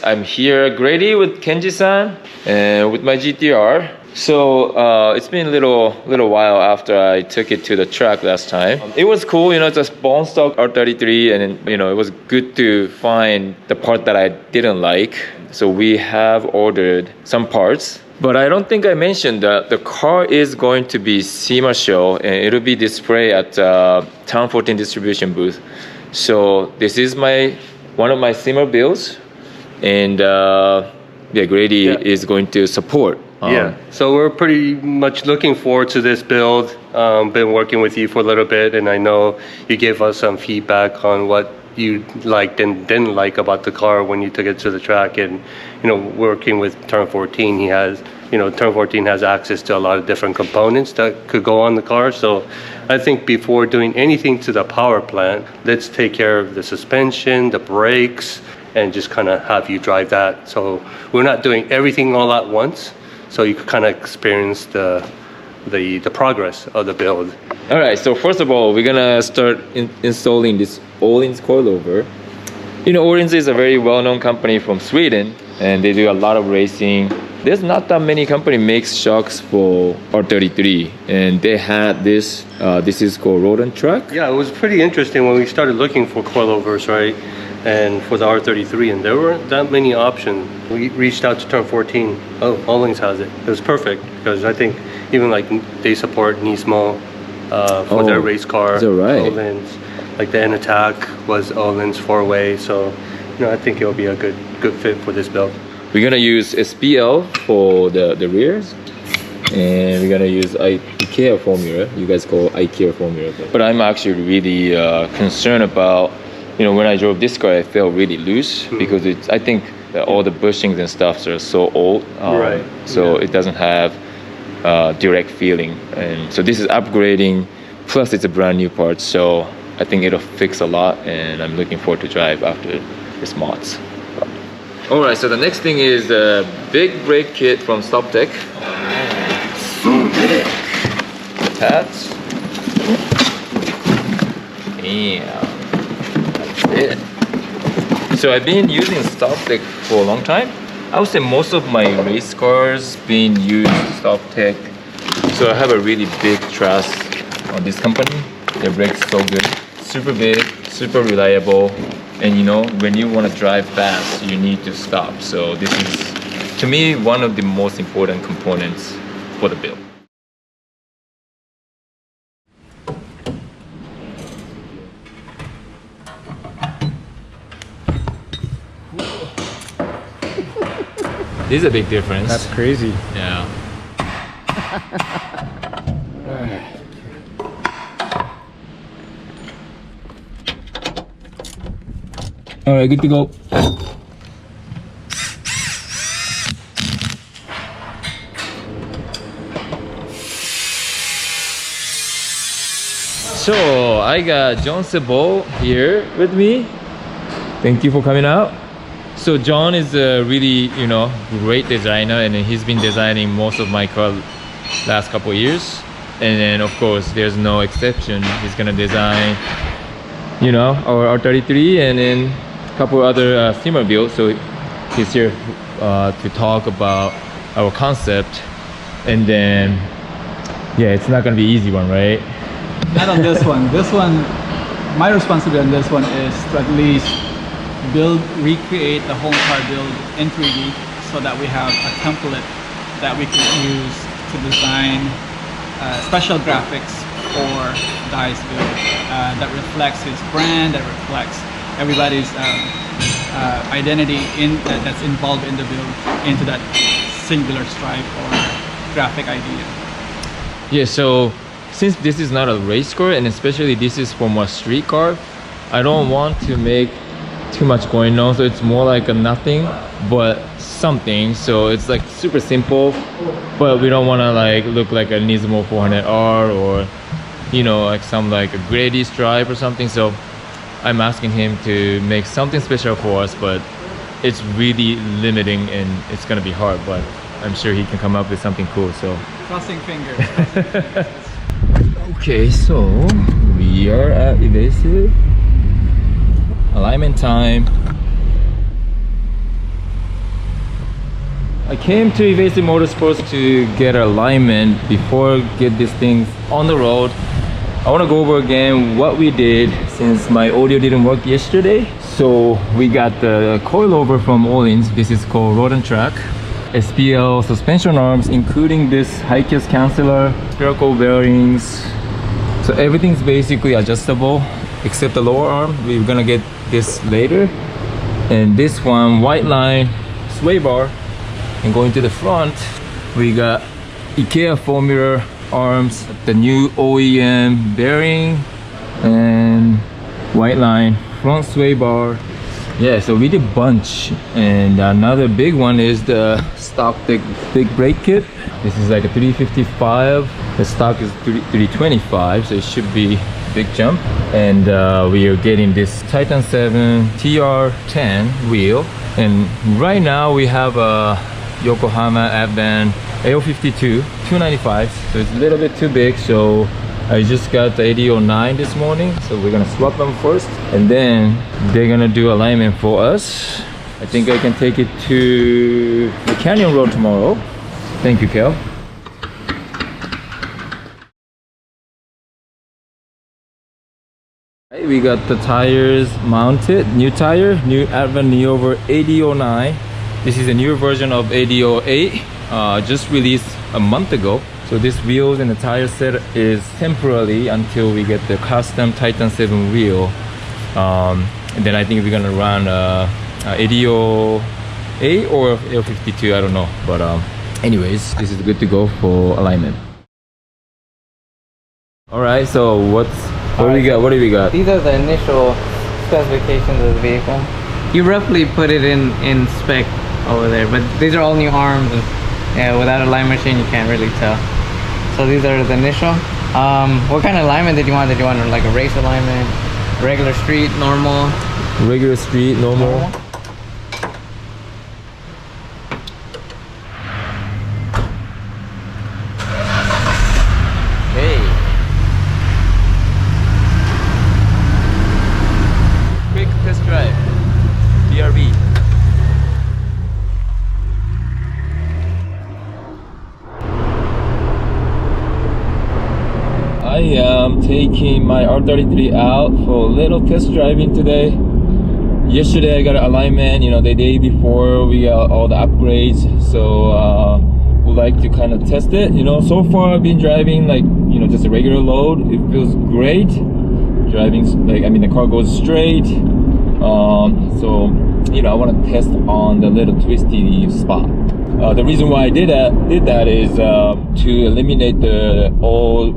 I'm here Grady with Kenji-san and with my GTR. So it's been a little while after I took it to the track last time. It was cool, just bone stock R33, and it was good to find the part that I didn't like. So we have ordered some parts. But I don't think I mentioned that the car is going to be SEMA show, and it'll be displayed at Town 14 distribution booth. So this is one of my SEMA builds, and Grady is going to support. So we're pretty much looking forward to this build. Been working with you for a little bit, and I know you gave us some feedback on what you liked and didn't like about the car when you took it to the track. And working with Turn 14, Turn 14 has access to a lot of different components that could go on the car. So I think before doing anything to the power plant, let's take care of the suspension, the brakes, and just kind of have you drive that. So we're not doing everything all at once, so you could kind of experience the progress of the build. All right, so first of all, we're gonna start installing this Öhlins coilover. Öhlins is a very well-known company from Sweden, and they do a lot of racing. There's not that many company makes shocks for R33, and they had this. This is called Road and Track. Yeah, it was pretty interesting when we started looking for coilovers, right? And for the R33, and there weren't that many options. We reached out to Turn 14. Oh, Öhlins has it. It was perfect because I think even like they support Nismo for their race car. Is that right? Öhlins, like the N-Attack was Öhlins 4-way. So I think it'll be a good fit for this build. We're gonna use SPL for the rears, and we're gonna use IKEA formula. You guys call IKEA formula, but I'm actually really concerned about. When I drove this car, I felt really loose because I think that all the bushings and stuff are so old, so it doesn't have direct feeling. And so this is upgrading, plus it's a brand new part, so I think it'll fix a lot, and I'm looking forward to drive after this mods. All right, so the next thing is the big brake kit from StopTech. So big. Pads. Yeah. It. So I've been using StopTech for a long time. I would say most of my race cars been used StopTech. So I have a really big trust on this company. Their brakes so good, super big, super reliable, and when you want to drive fast, you need to stop. So this is, to me, one of the most important components for the build. This is a big difference. That's crazy. Yeah. All right, good to go. So I got John Sebo here with me. Thank you for coming out. So John is a really, great designer, and he's been designing most of my car last couple of years. And then of course, there's no exception. He's gonna design, our R33 and then a couple other SEMA builds. So he's here to talk about our concept. And then, it's not gonna be easy one, right? Not on this one. This one, my responsibility on this one is to at least recreate the whole car build in 3D so that we have a template that we can use to design special graphics for DAI's build that reflects his brand, that reflects everybody's identity that's involved in the build into that singular stripe or graphic idea. Yeah, so since this is not a race car, and especially this is from a street car, I don't want to make too much going on, so it's more like a nothing but something. So it's like super simple, but we don't want to look like a Nismo 400R or like some a Grady stripe or something. So I'm asking him to make something special for us, but it's really limiting and it's gonna be hard, but I'm sure he can come up with something cool. So crossing fingers. Okay, so we are at evasive alignment time. I came to Evasive Motorsports to get alignment before get these things on the road. I want to go over again what we did since my audio didn't work yesterday. So we got the coilover from Ollins. This is called Road and Track. SPL suspension arms, including this high-kiss canceller, spherical bearings. So everything's basically adjustable except the lower arm. We're gonna get this later. And this one, white line sway bar. And going to the front, we got IKEA 4-mirror arms, the new OEM bearing, and white line front sway bar. Yeah, so we did a bunch. And another big one is the stock big brake kit. This is like a 355. The stock is 325, so it should be a big jump. And we are getting this Titan 7 TR10 wheel. And right now we have a Yokohama Advan AO52 295, so it's a little bit too big. So I just got the 8009 this morning, so we're gonna swap them first, and then they're gonna do alignment for us. I think I can take it to the Canyon Road tomorrow. Thank you, Kel. Right, we got the tires mounted, new tire, new Advan Neover 8009. This is a new version of 8008, just released a month ago. So this wheels and the tire set is temporarily until we get the custom Titan 7 wheel. And then I think we're gonna run 8008 or L52, I don't know. But anyways, this is good to go for alignment. All right, so what do we got? What do we got? These are the initial specifications of the vehicle. You roughly put it in spec over there, but these are all new arms, and yeah, without a line machine you can't really tell. So these are the initial. What kind of alignment did you want? Did you want like a race alignment, regular street, normal? Regular street, normal. Hey. Quick test drive. DRB. I am taking my R33 out for a little test driving today. Yesterday I got an alignment, the day before we got all the upgrades. So would like to kind of test it. So far I've been driving like, just a regular load. It feels great. Driving, the car goes straight. So, I want to test on the little twisty spot. The reason why I did that is to eliminate the old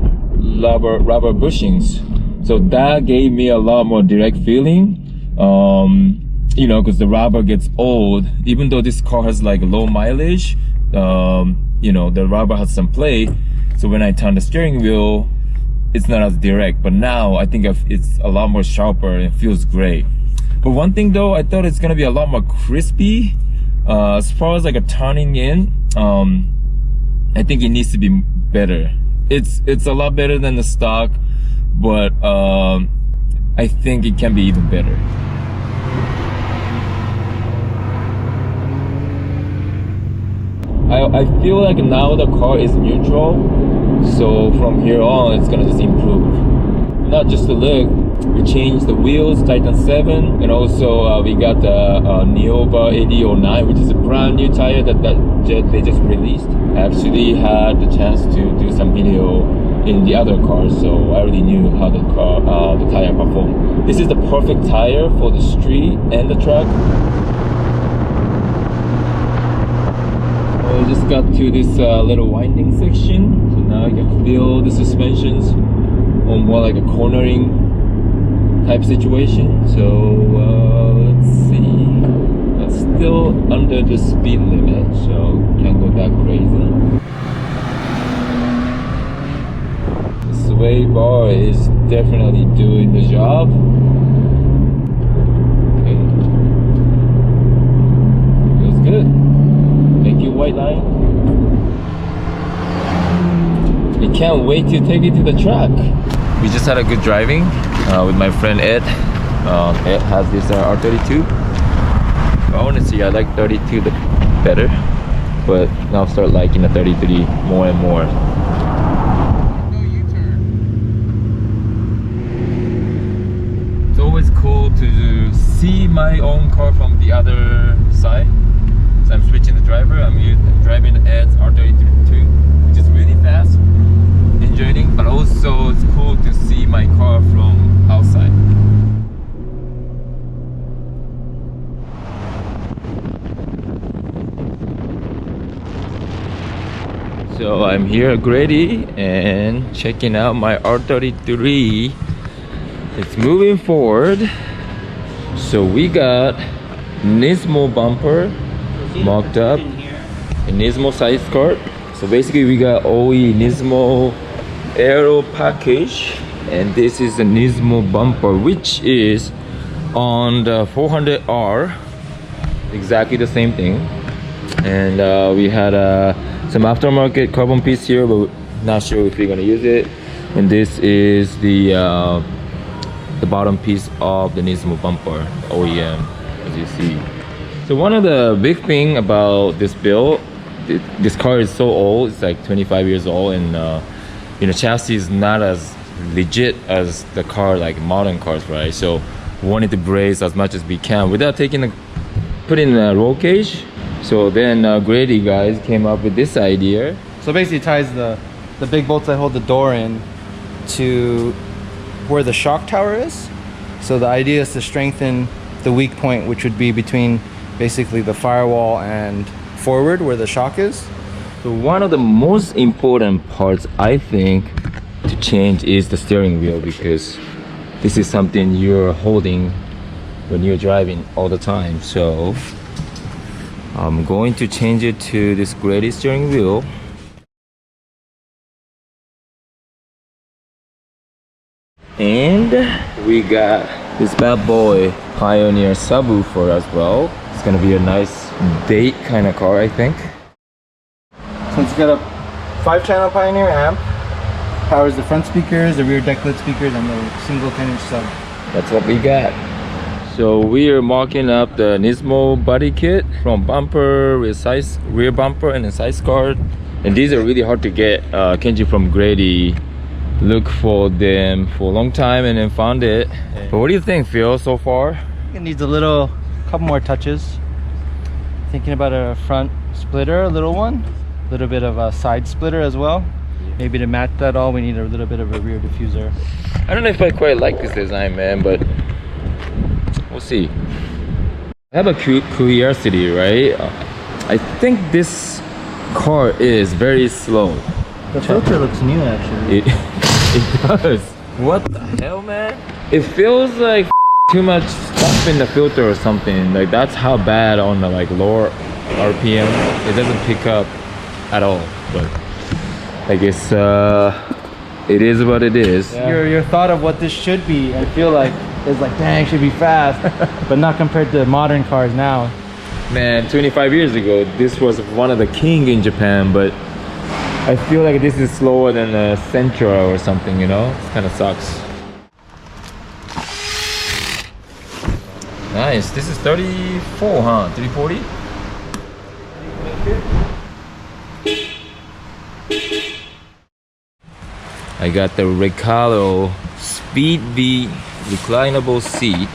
rubber bushings. So that gave me a lot more direct feeling. Because the rubber gets old. Even though this car has like low mileage, the rubber has some play. So when I turn the steering wheel, it's not as direct. But now I think it's a lot more sharper and it feels great. But one thing though, I thought it's gonna be a lot more crispy. As far as like a turning in, I think it needs to be better. It's a lot better than the stock, but I think it can be even better. I feel like now the car is neutral, so from here on it's gonna just improve. Not just the look, we changed the wheels, Titan 7, and also we got the Neover 8009, which is a brand new tire that they just released. I actually had the chance to do some video in the other cars, so I already knew how the tire performed. This is the perfect tire for the street and the track. I just got to this little winding section, so now I can feel the suspensions on more like a cornering type situation. So let's see, it's still under the speed limit, so can't go that crazy. The sway bar is definitely doing the job. Okay, feels good. Thank you, white line. I can't wait to take it to the track. We just had a good driving with my friend Ed. Ed has this R32. I want to see, I like 32 better. but now start liking the 33 more and more. No U-turn. It's always cool to see my own car from the other side. So I'm switching the driver. I'm driving the DAI33, which is really fast, enjoying, but also it's cool to see my car from outside. So I'm here at Grady and checking out my R33. It's moving forward. So we got Nismo bumper mocked up, a Nismo size card. So basically we got OE Nismo aero package, and this is a Nismo bumper which is on the 400R, exactly the same thing. And we had some aftermarket carbon piece here, but not sure if we're gonna use it. And this is the bottom piece of the Nismo bumper OEM, as you see. So one of the big thing about this build, this car is so old, it's like 25 years old, and you know, chassis is not as legit as the car, like modern cars, right? So we wanted to brace as much as we can without putting a roll cage. So then Grady guys came up with this idea. So basically it ties the big bolts that hold the door in to where the shock tower is. So the idea is to strengthen the weak point, which would be between basically the firewall and forward where the shock is. So one of the most important parts I think to change is the steering wheel, because this is something you're holding when you're driving all the time. So I'm going to change it to this Grady steering wheel. And we got this bad boy Pioneer subwoofer as well. It's gonna be a nice date kind of car, I think. So it's got a 5-channel Pioneer amp, powers the front speakers, the rear deck lid speakers, and the single 10-inch sub. That's what we got. So we are marking up the Nismo body kit from bumper, rear bumper, and a side guard. And these are really hard to get. Kenji from Grady looked for them for a long time and then found it. But what do you think, Phil, so far? It needs a couple more touches. Thinking about a front splitter, a little one. A little bit of a side splitter as well. Maybe to match that all, we need a little bit of a rear diffuser. I don't know if I quite like this design, man, but we'll see. I have a curiosity, right? I think this car is very slow. The filter looks new, actually. It does. What the hell, man? It feels like too much stuff in the filter or something. Like that's how bad on the like lower RPM. It doesn't pick up at all. But I guess it is what it is. Yeah. Your thought of what this should be, I feel like, is like, dang, it should be fast, but not compared to modern cars now. Man, 25 years ago, this was one of the king in Japan, but I feel like this is slower than a Sentra or something, you know? It kind of sucks. Nice, this is 34, huh? 340? I got the Recalo Speed V reclinable seat.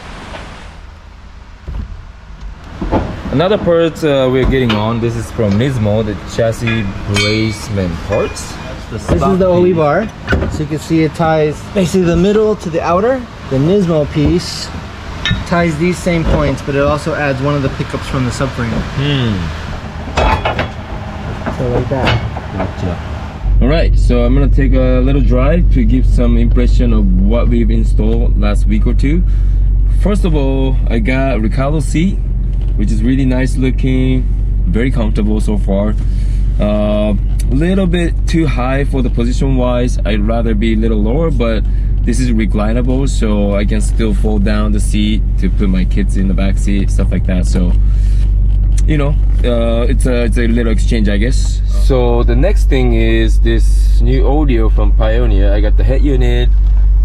Another part we're getting on, this is from Nismo, the chassis bracement parts. This is the OE bar. So you can see it ties basically the middle to the outer. The Nismo piece ties these same points, but it also adds one of the pickups from the subframe. So like that. Gotcha. Alright, so I'm gonna take a little drive to give some impression of what we've installed last week or two. First of all, I got Recalo seat, which is really nice looking, very comfortable so far. A little bit too high for the position wise. I'd rather be a little lower, but this is reclinable, so I can still fold down the seat to put my kids in the back seat, stuff like that. So you know, it's a little exchange, I guess. So the next thing is this new audio from Pioneer. I got the head unit,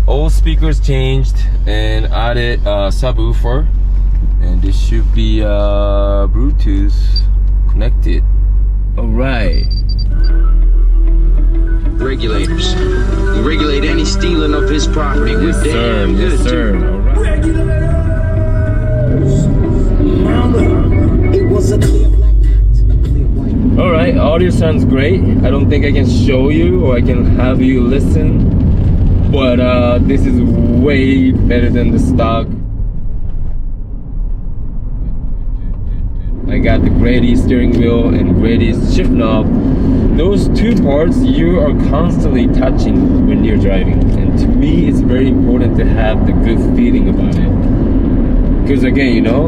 all speakers changed, and added a subwoofer, and this should be Bluetooth connected. Alright. Regulators. We regulate any stealing of his property. We're Yes, sir. damn good, Yes, sir. too. Alright. Alright, audio sounds great. I don't think I can show you or I can have you listen. But this is way better than the stock. I got the Grady steering wheel and Grady shift knob. Those two parts you are constantly touching when you're driving, and to me it's very important to have the good feeling about it. Because again, you know,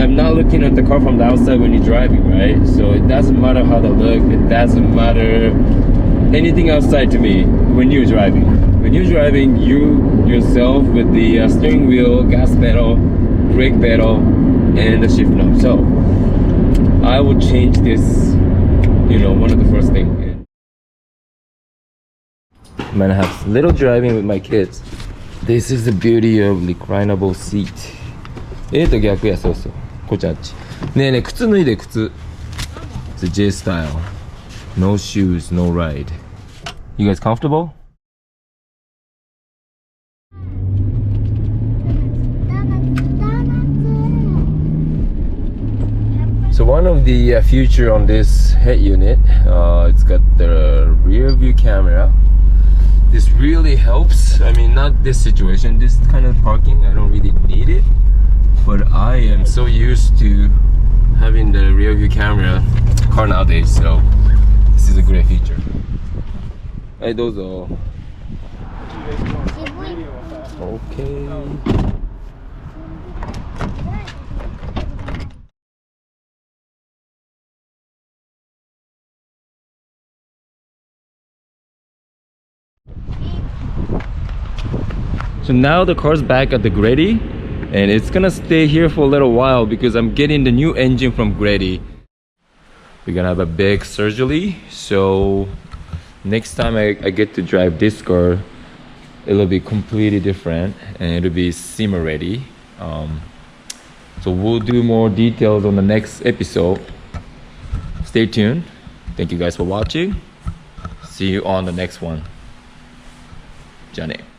I'm not looking at the car from the outside when you're driving, right? So it doesn't matter how they look, it doesn't matter anything outside to me when you're driving. When you're driving, you yourself with the steering wheel, gas pedal, brake pedal, and the shift knob. So I will change this, you know, one of the first things. I'm gonna have little driving with my kids. This is the beauty of reclinable seat. と逆や、そうそう。こっちあっち。ねえねえ、靴脱いで、靴。It's a J style. No shoes, no ride. You guys comfortable? So one of the feature on this head unit, it's got the rear view camera. This really helps. I mean, not this situation, this kind of parking, I don't really need it. But I am so used to having the rear view camera car nowadays, so this is a great feature. Hey, dozo. Okay. So now the car's back at the Grady, and it's gonna stay here for a little while because I'm getting the new engine from Grady. We're gonna have a big surgery, so next time I get to drive this car, it'll be completely different and it'll be SEMA ready. So we'll do more details on the next episode. Stay tuned. Thank you guys for watching. See you on the next one. じゃあね。